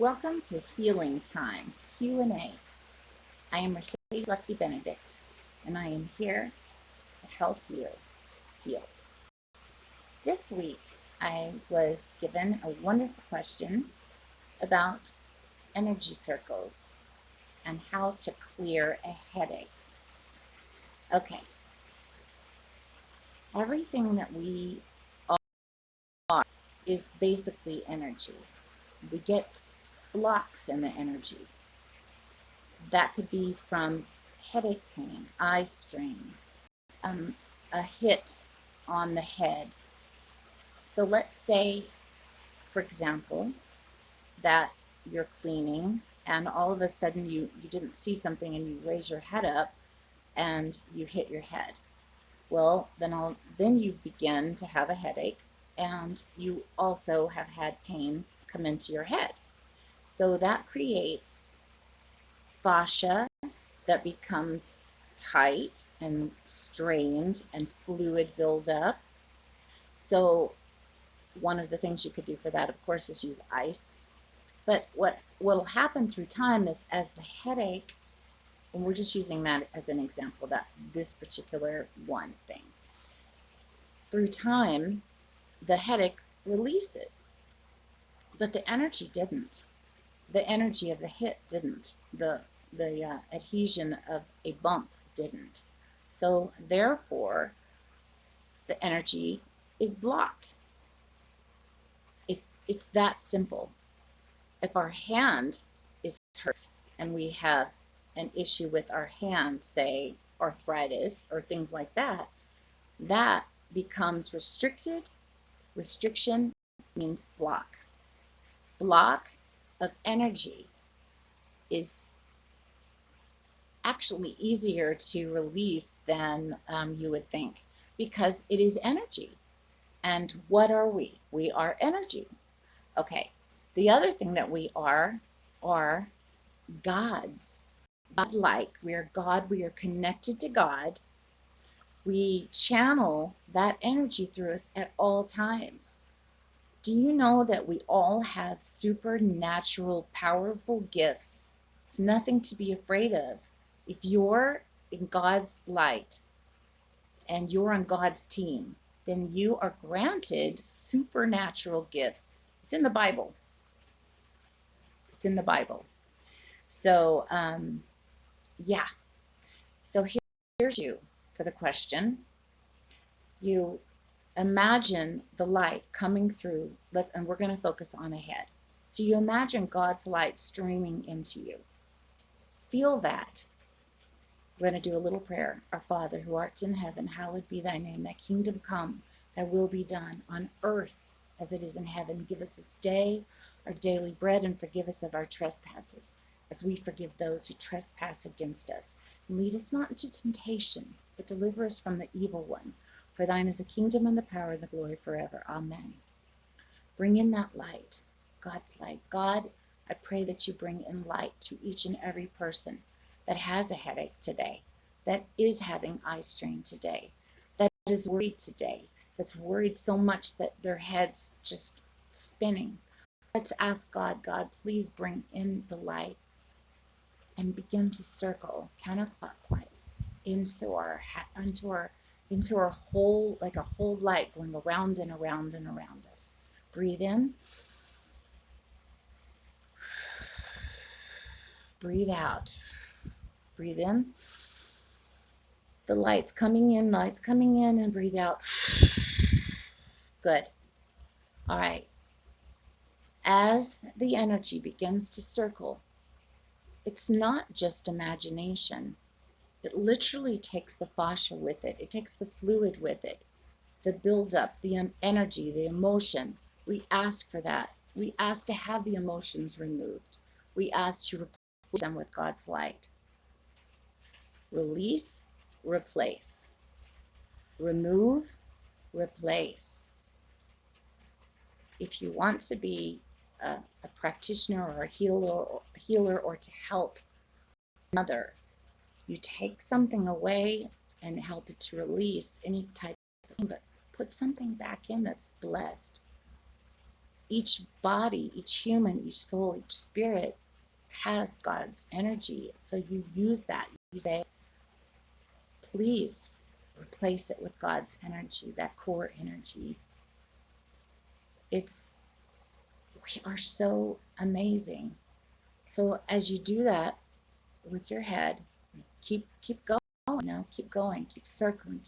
Welcome to Healing Time, Q&A. I am Mercedez Lucke-Benedict, and I am here to help you heal. This week, I was given a wonderful question about energy circles and how to clear a headache. Okay, everything that we are is basically energy. We get blocks in the energy. That could be from headache pain, eye strain, a hit on the head. So let's say, for example, that you're cleaning and all of a sudden you didn't see something and you raise your head up and you hit your head. Well, then you begin to have a headache and you also have had pain come into your head. So that creates fascia that becomes tight and strained and fluid buildup. So one of the things you could do for that, of course, is use ice. But what will happen through time is as the headache, and we're just using that as an example, that this particular one thing, through time, the headache releases, but the energy didn't. The energy of the hit didn't. The adhesion of a bump didn't. So therefore, the energy is blocked. It's that simple. If our hand is hurt and we have an issue with our hand, say arthritis or things like that, that becomes restricted. Restriction means block. Block of energy is actually easier to release than you would think, because it is energy. And what are we? We are energy. Okay. The other thing that we are gods. God-like. We are God. We are connected to God. We channel that energy through us at all times. Do you know that we all have supernatural, powerful gifts? It's nothing to be afraid of. If you're in God's light and you're on God's team, then you are granted supernatural gifts. It's in the Bible. It's in the Bible. So, yeah. So here's you for the question. You imagine the light coming through, and we're going to focus on a head. So you imagine God's light streaming into you. Feel that. We're going to do a little prayer. Our Father, who art in heaven, hallowed be thy name. Thy kingdom come, thy will be done on earth as it is in heaven. Give us this day our daily bread, and forgive us of our trespasses, as we forgive those who trespass against us. And lead us not into temptation, but deliver us from the evil one. For thine is the kingdom and the power and the glory forever. Amen. Bring in that light, God's light. God, I pray that you bring in light to each and every person that has a headache today, that is having eye strain today, that is worried today, that's worried so much that their head's just spinning. Let's ask God, God, please bring in the light and begin to circle counterclockwise into our whole, like a whole light going around and around and around us. Breathe in. Breathe out. Breathe in. The light's coming in, and breathe out. Good. All right. As the energy begins to circle, it's not just imagination. It literally takes the fascia with it. It takes the fluid with it, the buildup, the energy, the emotion. We ask for that. We ask to have the emotions removed. We ask to replace them with God's light. Release, replace. Remove, replace. If you want to be a practitioner or a healer or to help another, you take something away and help it to release any type of pain, but put something back in that's blessed. each body, each human, each soul, each spirit has God's energy. So you use that. You say, please replace it with God's energy, that core energy. We are so amazing. So as you do that with your head, keep going, keep going, keep circling.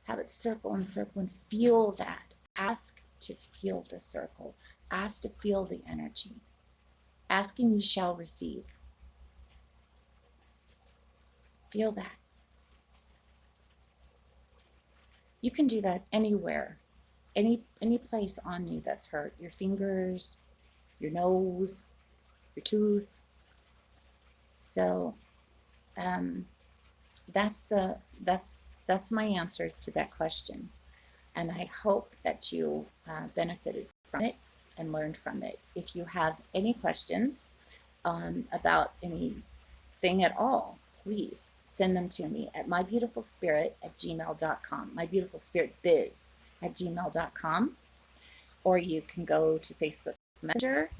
Have it circle and circle and feel that. Ask to feel the circle. Ask to feel the energy. Asking you shall receive. Feel that. You can do that anywhere, any place on you that's hurt. Your fingers, your nose, your tooth. So that's my answer to that question, and I hope that you benefited from it and learned from it. If you have any questions about anything at all, please send them to me at mybeautifulspirit@gmail.com, mybeautifulspiritbiz@gmail.com, or you can go to Facebook Messenger.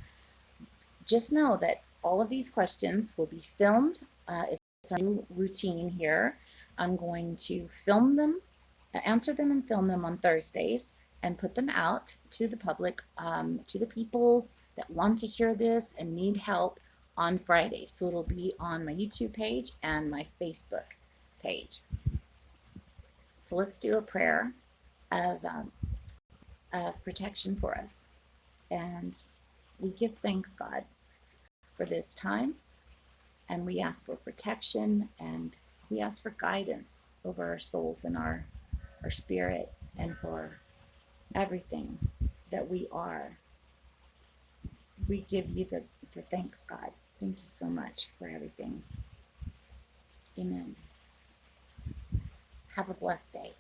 Just know that all of these questions will be filmed. It's a new routine here. I'm going to film them, answer them and film them on Thursdays and put them out to the public, to the people that want to hear this and need help on Friday. So it'll be on my YouTube page and my Facebook page. So let's do a prayer of protection for us. And we give thanks, God, for this time. And we ask for protection, and we ask for guidance over our souls and our spirit, and for everything that we are. We give you the thanks, God. Thank you so much for everything. Amen. Have a blessed day.